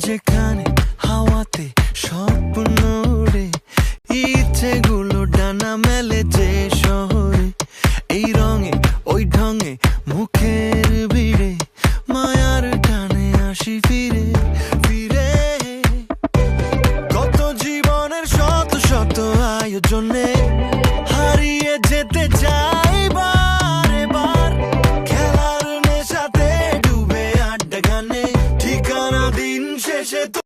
যেখানে হাওয়াতে স্বপ্ন ওড়ে, ইচ্ছেগুলো ডানা মেলে যে শহরে, এই রঙে ওই ঢঙে মুখের ভিড়ে, মায়ার টানে আসি ফিরে ফিরে। কত জীবনের শত শত আয়োজনে হারিয়ে যেতে চাই বারে বার, খেলার নেশাতে ডুবে আড্ডা গানে, ঠিকানা দিন শেষে।